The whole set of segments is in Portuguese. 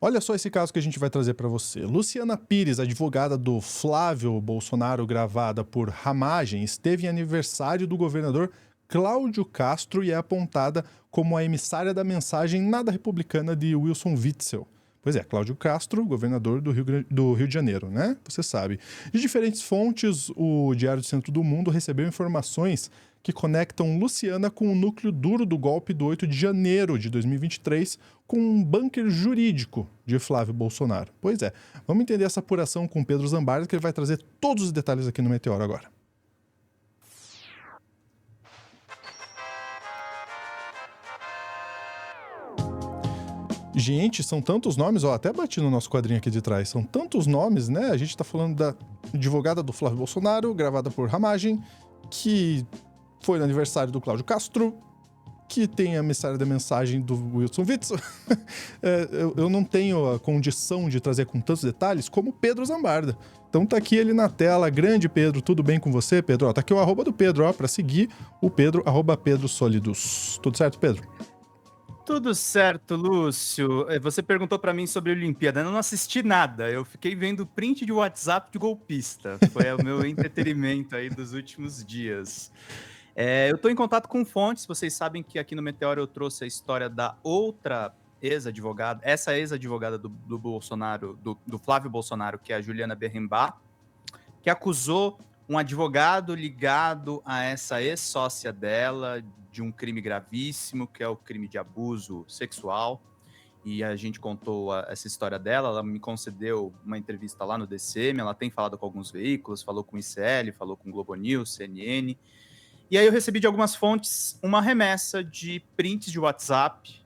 Olha só esse caso que a gente vai trazer para você. Luciana Pires, advogada do Flávio Bolsonaro, gravada por Ramagem, esteve em aniversário do governador Cláudio Castro e é apontada como a emissária da mensagem nada republicana de Wilson Witzel. Pois é, Cláudio Castro, governador do Rio de Janeiro, né? Você sabe. De diferentes fontes, o Diário do Centro do Mundo recebeu informações que conectam Luciana com o núcleo duro do golpe do 8 de janeiro de 2023, com um bunker jurídico de Flávio Bolsonaro. Pois é, vamos entender essa apuração com Pedro Zambarda, que ele vai trazer todos os detalhes aqui no Meteoro agora. Gente, são tantos nomes, ó, até bati no nosso quadrinho aqui de trás, são tantos nomes, né? A gente tá falando da advogada do Flávio Bolsonaro, gravada por Ramagem, que foi no aniversário do Cláudio Castro, que tem a emissária da mensagem do Wilson Witzel. Eu não tenho a condição de trazer com tantos detalhes como Pedro Zambarda. Então tá aqui ele na tela. Grande Pedro, tudo bem com você, Pedro? Ó, tá aqui o arroba do Pedro, ó, pra seguir o Pedro, arroba Pedro Solidos. Tudo certo, Pedro? Tudo certo, Lúcio. Você perguntou pra mim sobre a Olimpíada. Eu não assisti nada. Eu fiquei vendo print de WhatsApp de golpista. Foi o meu entretenimento aí dos últimos dias. Eu estou em contato com fontes. Vocês sabem que aqui no Meteoro eu trouxe a história da outra ex-advogada, essa ex-advogada do Bolsonaro, do Flávio Bolsonaro, que é a Juliana Berrimbá, que acusou um advogado ligado a essa ex-sócia dela de um crime gravíssimo, que é o crime de abuso sexual. E a gente contou essa história dela. Ela me concedeu uma entrevista lá no DCM. Ela tem falado com alguns veículos, falou com o ICL, falou com o Globo News, CNN. E aí eu recebi de algumas fontes uma remessa de prints de WhatsApp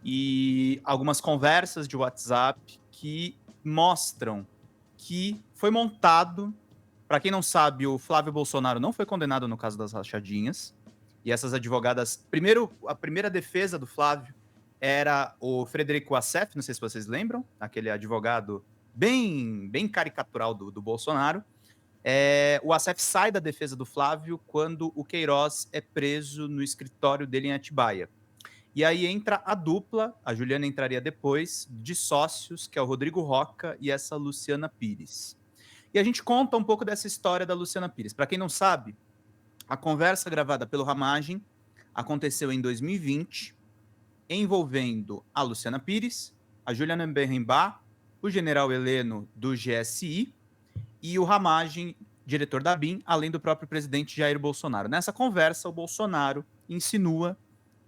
e algumas conversas de WhatsApp que mostram que foi montado. Para quem não sabe, o Flávio Bolsonaro não foi condenado no caso das rachadinhas. E essas advogadas... Primeiro, a primeira defesa do Flávio era o Frederico Assef, não sei se vocês lembram, aquele advogado bem caricatural do Bolsonaro. O Assef sai da defesa do Flávio quando o Queiroz é preso no escritório dele em Atibaia. E aí entra a dupla, a Juliana entraria depois, de sócios, que é o Rodrigo Roca e essa Luciana Pires. E a gente conta um pouco dessa história da Luciana Pires. Para quem não sabe, a conversa gravada pelo Ramagem aconteceu em 2020, envolvendo a Luciana Pires, a Juliana Berrimbá, o general Heleno do GSI e o Ramagem, diretor da BIM, além do próprio presidente Jair Bolsonaro. Nessa conversa, o Bolsonaro insinua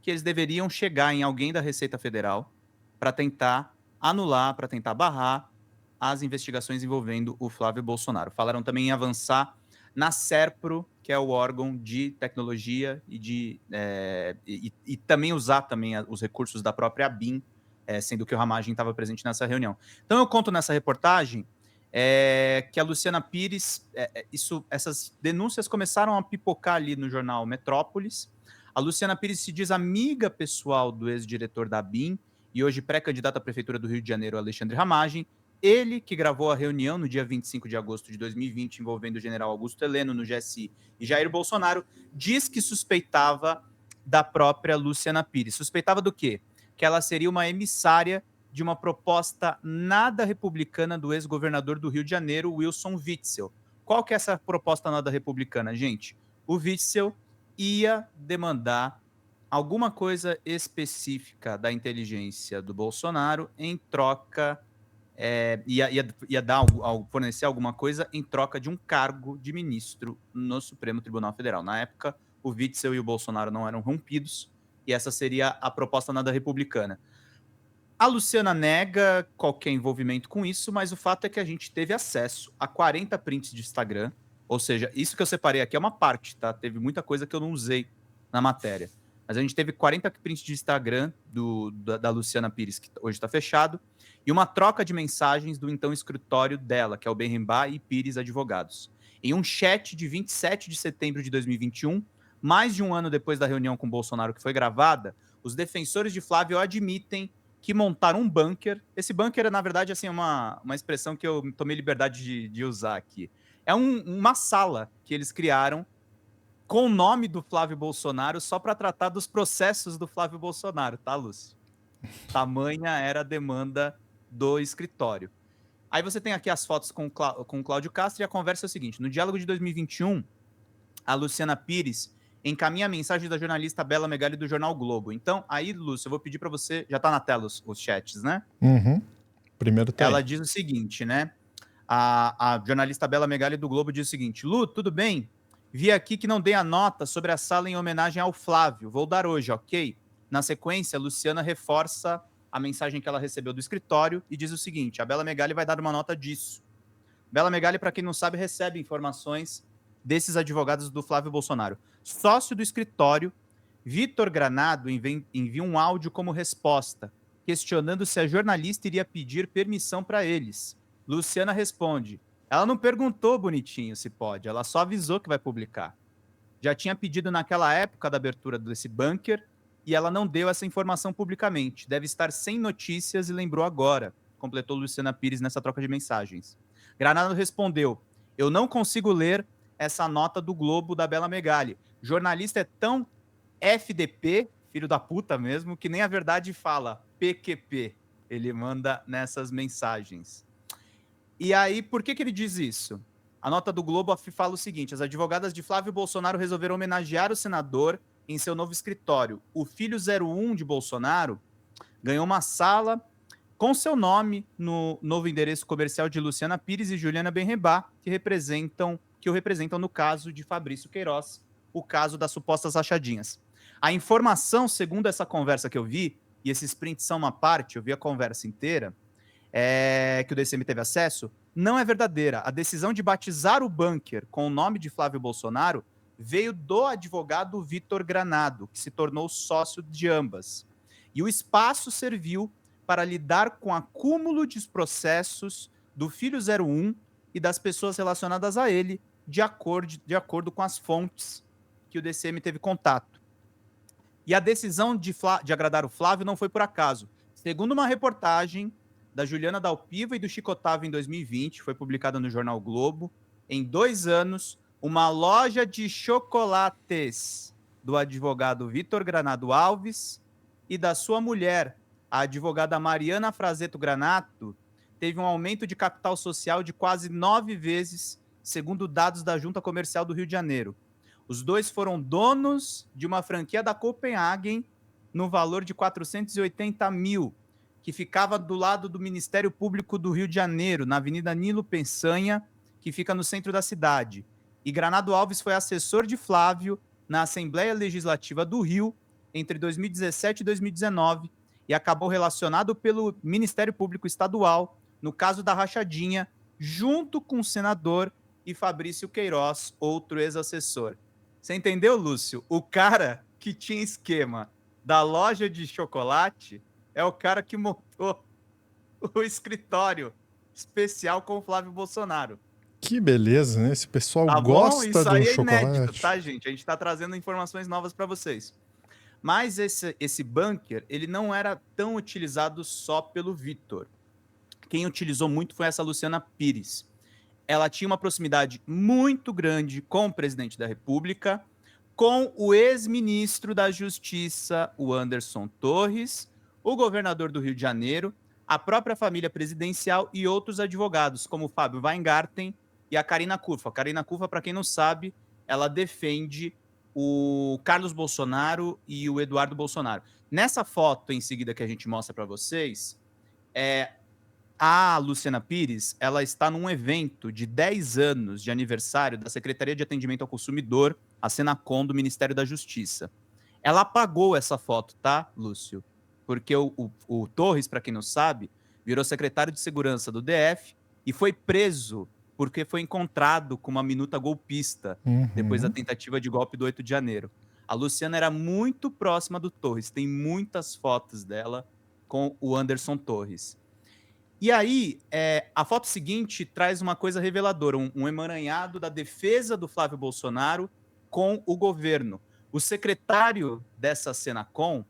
que eles deveriam chegar em alguém da Receita Federal para tentar anular, para tentar barrar as investigações envolvendo o Flávio Bolsonaro. Falaram também em avançar na SERPRO, que é o órgão de tecnologia e também usar também os recursos da própria BIM, sendo que o Ramagem estava presente nessa reunião. Então eu conto nessa reportagem que a Luciana Pires, essas denúncias começaram a pipocar ali no jornal Metrópolis. A Luciana Pires se diz amiga pessoal do ex-diretor da BIM e hoje pré-candidato à Prefeitura do Rio de Janeiro, Alexandre Ramagem. Ele que gravou a reunião no dia 25 de agosto de 2020, envolvendo o general Augusto Heleno no GSI e Jair Bolsonaro, diz que suspeitava da própria Luciana Pires. Suspeitava do quê? Que ela seria uma emissária de uma proposta nada republicana do ex-governador do Rio de Janeiro, Wilson Witzel. Qual que é essa proposta nada republicana, gente? O Witzel ia demandar alguma coisa específica da inteligência do Bolsonaro em troca, ia dar, fornecer alguma coisa em troca de um cargo de ministro no Supremo Tribunal Federal. Na época, o Witzel e o Bolsonaro não eram rompidos, e essa seria a proposta nada republicana. A Luciana nega qualquer envolvimento com isso, mas o fato é que a gente teve acesso a 40 prints de Instagram, ou seja, isso que eu separei aqui é uma parte, tá? Teve muita coisa que eu não usei na matéria. Mas a gente teve 40 prints de Instagram da Luciana Pires, que hoje está fechado, e uma troca de mensagens do então escritório dela, que é o Berrimbá e Pires Advogados. Em um chat de 27 de setembro de 2021, mais de um ano depois da reunião com Bolsonaro que foi gravada, os defensores de Flávio admitem que montaram um bunker. Esse bunker é, na verdade, assim, uma expressão que eu tomei liberdade de usar aqui. É uma sala que eles criaram com o nome do Flávio Bolsonaro só para tratar dos processos do Flávio Bolsonaro, tá, Lúcio? Tamanha era a demanda do escritório. Aí você tem aqui as fotos com o Cláudio Castro e a conversa é o seguinte: no diálogo de 2021, a Luciana Pires encaminha a mensagem da jornalista Bela Megali do jornal Globo. Então, aí, Lúcio, eu vou pedir para você... Já tá na tela os chats, né? Uhum. Primeiro tá Ela aí. diz o seguinte, né? A jornalista Bela Megali do Globo diz o seguinte: Lu, tudo bem? Vi aqui que não dei a nota sobre a sala em homenagem ao Flávio. Vou dar hoje, ok? Na sequência, Luciana reforça a mensagem que ela recebeu do escritório e diz o seguinte: a Bela Megali vai dar uma nota disso. Bela Megali, para quem não sabe, recebe informações desses advogados do Flávio Bolsonaro. Sócio do escritório, Vitor Granado envia um áudio como resposta, questionando se a jornalista iria pedir permissão para eles. Luciana responde: ela não perguntou bonitinho se pode, ela só avisou que vai publicar. Já tinha pedido naquela época da abertura desse bunker e ela não deu essa informação publicamente. Deve estar sem notícias e lembrou agora, completou Luciana Pires nessa troca de mensagens. Granado respondeu: eu não consigo ler essa nota do Globo da Bela Megali. Jornalista é tão FDP, filho da puta mesmo, que nem a verdade fala, PQP. Ele manda nessas mensagens. E aí, por que ele diz isso? A nota do Globo fala o seguinte: as advogadas de Flávio Bolsonaro resolveram homenagear o senador em seu novo escritório. O filho 01 de Bolsonaro ganhou uma sala com seu nome no novo endereço comercial de Luciana Pires e Juliana Benrabá, que o representam no caso de Fabrício Queiroz, o caso das supostas rachadinhas. A informação, segundo essa conversa que eu vi, e esses prints são uma parte, eu vi a conversa inteira, que o DCM teve acesso, não é verdadeira. A decisão de batizar o bunker com o nome de Flávio Bolsonaro veio do advogado Vitor Granado, que se tornou sócio de ambas. E o espaço serviu para lidar com o acúmulo de processos do filho 01 e das pessoas relacionadas a ele, de acordo com as fontes que o DCM teve contato. E a decisão de agradar o Flávio não foi por acaso. Segundo uma reportagem da Juliana Dalpiva e do Chico Otávio em 2020, foi publicada no jornal Globo, em 2 anos, uma loja de chocolates do advogado Vitor Granado Alves e da sua mulher, a advogada Mariana Frazeto Granato, teve um aumento de capital social de quase 9 vezes, segundo dados da Junta Comercial do Rio de Janeiro. Os dois foram donos de uma franquia da Copenhagen no valor de 480 mil, que ficava do lado do Ministério Público do Rio de Janeiro, na Avenida Nilo Peçanha, que fica no centro da cidade. E Granado Alves foi assessor de Flávio na Assembleia Legislativa do Rio entre 2017 e 2019 e acabou relacionado pelo Ministério Público Estadual no caso da rachadinha, junto com o senador e Fabrício Queiroz, outro ex-assessor. Você entendeu, Lúcio? O cara que tinha esquema da loja de chocolate é o cara que montou o escritório especial com o Flávio Bolsonaro. Que beleza, né? Esse pessoal Tá bom? gosta Isso do aí é chocolate. inédito, tá, gente? A gente tá trazendo informações novas para vocês. Mas esse bunker, ele não era tão utilizado só pelo Vitor. Quem utilizou muito foi essa Luciana Pires. Ela tinha uma proximidade muito grande com o presidente da República, com o ex-ministro da Justiça, o Anderson Torres, o governador do Rio de Janeiro, a própria família presidencial e outros advogados, como o Fábio Weingarten e a Karina Cuffa. A Karina Cuffa, para quem não sabe, ela defende o Carlos Bolsonaro e o Eduardo Bolsonaro. Nessa foto em seguida que a gente mostra para vocês, a Luciana Pires, ela está num evento de 10 anos de aniversário da Secretaria de Atendimento ao Consumidor, a Senacom, do Ministério da Justiça. Ela apagou essa foto, tá, Lúcio? Porque o Torres, para quem não sabe, virou secretário de Segurança do DF e foi preso porque foi encontrado com uma minuta golpista depois da tentativa de golpe do 8 de janeiro. A Luciana era muito próxima do Torres, tem muitas fotos dela com o Anderson Torres. E aí, a foto seguinte traz uma coisa reveladora, um emaranhado da defesa do Flávio Bolsonaro com o governo. O secretário dessa Senacom,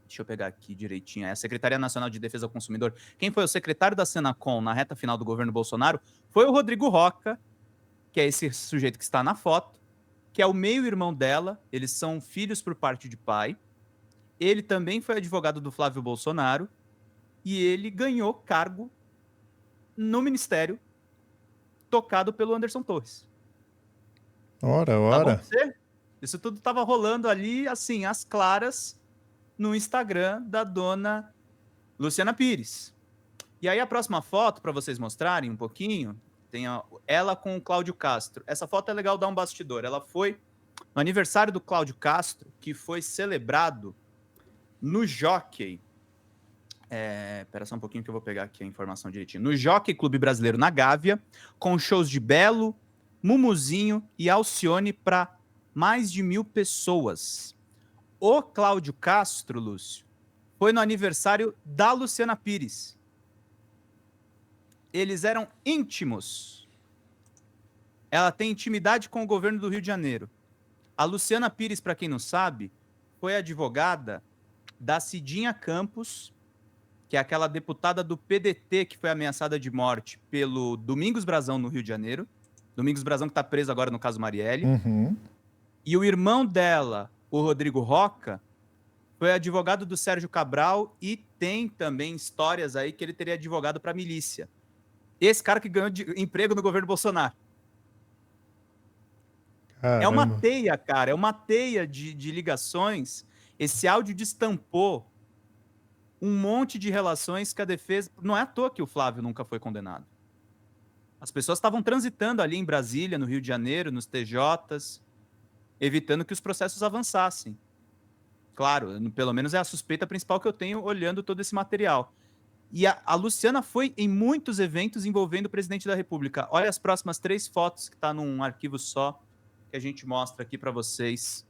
deixa eu pegar aqui direitinho, é a Secretaria Nacional de Defesa do Consumidor. Quem foi o secretário da Senacom na reta final do governo Bolsonaro foi o Rodrigo Roca, que é esse sujeito que está na foto, que é o meio-irmão dela, eles são filhos por parte de pai. Ele também foi advogado do Flávio Bolsonaro, e ele ganhou cargo no ministério tocado pelo Anderson Torres. Ora, Tá bom ora. pra você? Isso tudo tava rolando ali, assim, às claras, no Instagram da dona Luciana Pires. E aí a próxima foto, para vocês mostrarem um pouquinho, tem ela com o Cláudio Castro. Essa foto é legal dar um bastidor. Ela foi no aniversário do Cláudio Castro, que foi celebrado no Jockey. Espera só um pouquinho que eu vou pegar aqui a informação direitinho. No Jockey Clube Brasileiro na Gávea, com shows de Belo, Mumuzinho e Alcione para mais de 1.000 pessoas. O Cláudio Castro, Lúcio, foi no aniversário da Luciana Pires. Eles eram íntimos. Ela tem intimidade com o governo do Rio de Janeiro. A Luciana Pires, para quem não sabe, foi advogada da Cidinha Campos, que é aquela deputada do PDT que foi ameaçada de morte pelo Domingos Brazão no Rio de Janeiro. Domingos Brazão que está preso agora no caso Marielle. Uhum. E o irmão dela, o Rodrigo Roca, foi advogado do Sérgio Cabral e tem também histórias aí que ele teria advogado para a milícia. Esse cara que ganhou emprego no governo Bolsonaro. Caramba. É uma teia, cara. É uma teia de ligações. Esse áudio destampou um monte de relações que a defesa... Não é à toa que o Flávio nunca foi condenado. As pessoas estavam transitando ali em Brasília, no Rio de Janeiro, nos TJs, evitando que os processos avançassem. Claro, pelo menos é a suspeita principal que eu tenho olhando todo esse material. E a Luciana foi em muitos eventos envolvendo o presidente da República. Olha as próximas 3 fotos que está num arquivo só, que a gente mostra aqui para vocês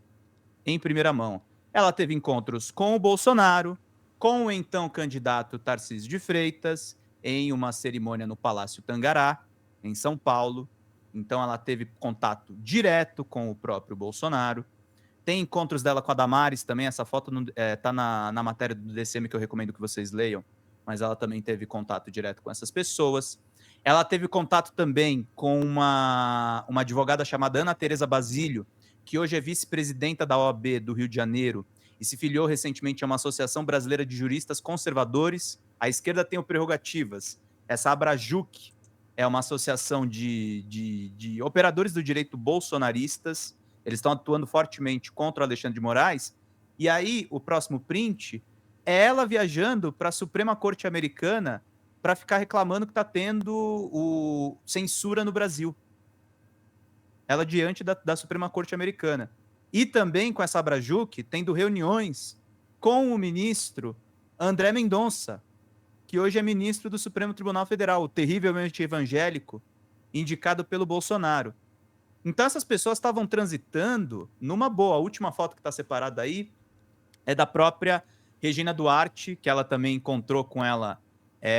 em primeira mão. Ela teve encontros com o Bolsonaro, com o então candidato Tarcísio de Freitas, em uma cerimônia no Palácio Tangará, em São Paulo. Então ela teve contato direto com o próprio Bolsonaro. Tem encontros dela com a Damares também. Essa foto está na matéria do DCM que eu recomendo que vocês leiam, mas ela também teve contato direto com essas pessoas. Ela teve contato também com uma advogada chamada Ana Tereza Basílio, que hoje é vice-presidenta da OAB do Rio de Janeiro e se filiou recentemente a uma Associação Brasileira de Juristas Conservadores. A esquerda tem o prerrogativas. Essa Abrajuc é uma associação de operadores do direito bolsonaristas. Eles estão atuando fortemente contra o Alexandre de Moraes. E aí, o próximo print é ela viajando para a Suprema Corte Americana para ficar reclamando que está tendo censura no Brasil. Ela diante da Suprema Corte Americana. E também com essa Abrajuc, tendo reuniões com o ministro André Mendonça, que hoje é ministro do Supremo Tribunal Federal, o terrivelmente evangélico, indicado pelo Bolsonaro. Então essas pessoas estavam transitando numa boa. A última foto que está separada aí é da própria Regina Duarte, que ela também encontrou com ela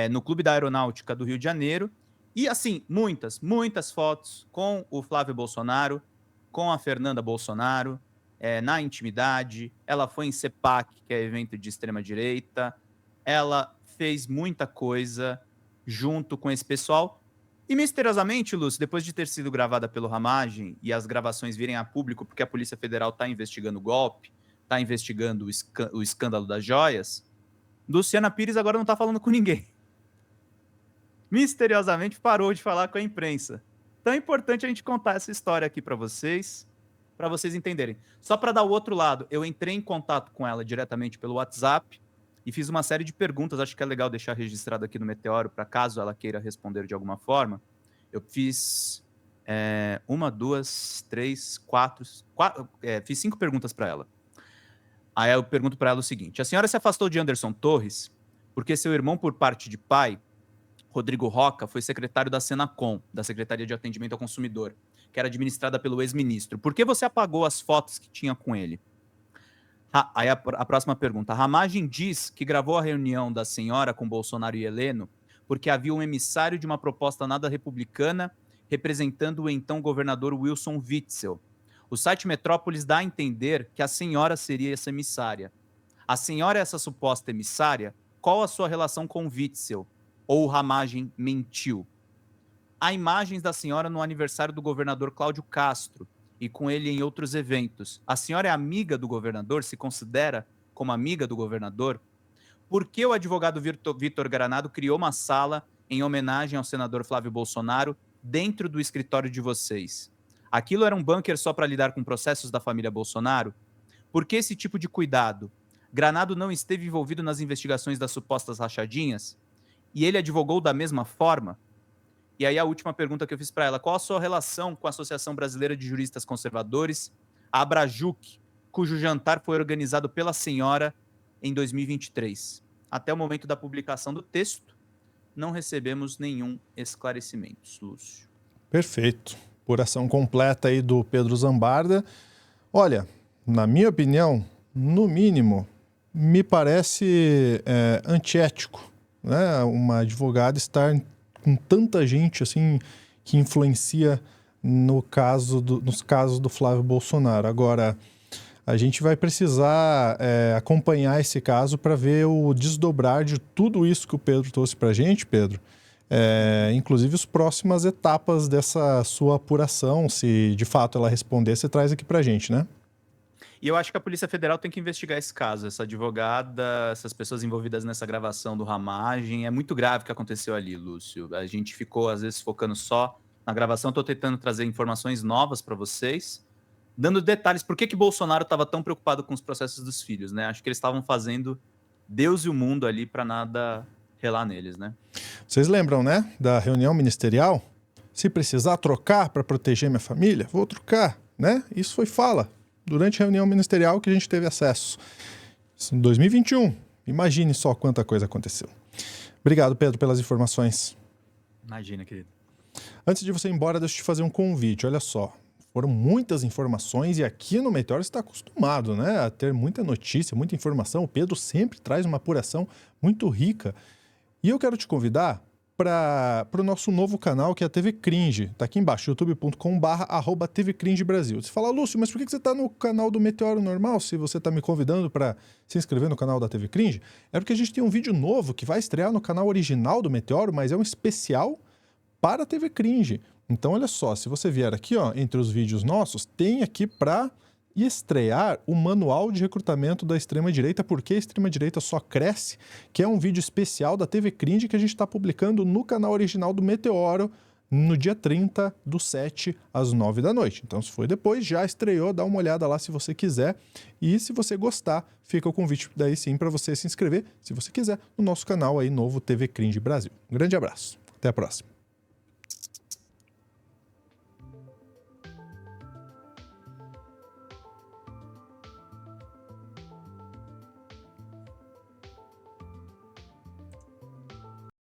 no Clube da Aeronáutica do Rio de Janeiro. E assim, muitas fotos com o Flávio Bolsonaro, com a Fernanda Bolsonaro, na intimidade. Ela foi em CEPAC, que é evento de extrema-direita. Ela fez muita coisa junto com esse pessoal. E misteriosamente, Lúcio, depois de ter sido gravada pelo Ramagem e as gravações virem a público porque a Polícia Federal está investigando o golpe, está investigando o escândalo das joias, Luciana Pires agora não está falando com ninguém. Misteriosamente parou de falar com a imprensa. Então é importante a gente contar essa história aqui para vocês entenderem. Só para dar o outro lado, eu entrei em contato com ela diretamente pelo WhatsApp e fiz uma série de perguntas. Acho que é legal deixar registrado aqui no Meteoro, para caso ela queira responder de alguma forma. Eu fiz 1, 2, 3, 4... fiz 5 perguntas para ela. Aí eu pergunto para ela o seguinte: a senhora se afastou de Anderson Torres porque seu irmão, por parte de pai, Rodrigo Roca, foi secretário da Senacom, da Secretaria de Atendimento ao Consumidor, que era administrada pelo ex-ministro. Por que você apagou as fotos que tinha com ele? Aí a próxima pergunta. A Ramagem diz que gravou a reunião da senhora com Bolsonaro e Heleno porque havia um emissário de uma proposta nada republicana representando o então governador Wilson Witzel. O site Metrópolis dá a entender que a senhora seria essa emissária. A senhora é essa suposta emissária? Qual a sua relação com Witzel? Ou o Ramagem mentiu? Há imagens da senhora no aniversário do governador Cláudio Castro e com ele em outros eventos. A senhora é amiga do governador? Se considera como amiga do governador? Por que o advogado Vitor Granado criou uma sala em homenagem ao senador Flávio Bolsonaro dentro do escritório de vocês? Aquilo era um bunker só para lidar com processos da família Bolsonaro? Por que esse tipo de cuidado? Granado não esteve envolvido nas investigações das supostas rachadinhas? E ele advogou da mesma forma? E aí a última pergunta que eu fiz para ela, qual a sua relação com a Associação Brasileira de Juristas Conservadores, a Abrajuc, cujo jantar foi organizado pela senhora em 2023? Até o momento da publicação do texto, não recebemos nenhum esclarecimento, Lúcio. Perfeito. Apuração completa aí do Pedro Zambarda. Olha, na minha opinião, no mínimo, me parece antiético, né? Uma advogada estar com tanta gente assim que influencia nos casos do Flávio Bolsonaro. Agora, a gente vai precisar acompanhar esse caso para ver o desdobrar de tudo isso que o Pedro trouxe para a gente, Pedro. Inclusive as próximas etapas dessa sua apuração, se de fato ela responder, você traz aqui para a gente, né? E eu acho que a Polícia Federal tem que investigar esse caso. Essa advogada, essas pessoas envolvidas nessa gravação do Ramagem, é muito grave o que aconteceu ali, Lúcio. A gente ficou, às vezes, focando só na gravação. Estou tentando trazer informações novas para vocês, dando detalhes. Por que Bolsonaro estava tão preocupado com os processos dos filhos, né? Acho que eles estavam fazendo Deus e o mundo ali para nada relar neles, né? Vocês lembram, né, da reunião ministerial? Se precisar trocar para proteger minha família, vou trocar, né? Isso foi fala durante a reunião ministerial que a gente teve acesso. Isso em 2021. Imagine só quanta coisa aconteceu. Obrigado, Pedro, pelas informações. Imagina, querido. Antes de você ir embora, deixa eu te fazer um convite. Olha só, foram muitas informações e aqui no Meteoro você está acostumado, né, a ter muita notícia, muita informação. O Pedro sempre traz uma apuração muito rica. E eu quero te convidar para o nosso novo canal, que é a TV Cringe. Está aqui embaixo, youtube.com/tvcringebrasil. Você fala, Lúcio, mas por que você está no canal do Meteoro normal, se você está me convidando para se inscrever no canal da TV Cringe? É porque a gente tem um vídeo novo que vai estrear no canal original do Meteoro, mas é um especial para a TV Cringe. Então, olha só, se você vier aqui, ó, entre os vídeos nossos, tem aqui para estrear o Manual de Recrutamento da Extrema-Direita, porque a Extrema-Direita só cresce, que é um vídeo especial da TV Cringe que a gente está publicando no canal original do Meteoro no dia 30/7 às 9 da noite. Então, se foi depois, já estreou, dá uma olhada lá se você quiser. E se você gostar, fica o convite daí sim para você se inscrever, se você quiser, no nosso canal aí novo TV Cringe Brasil. Um grande abraço, até a próxima.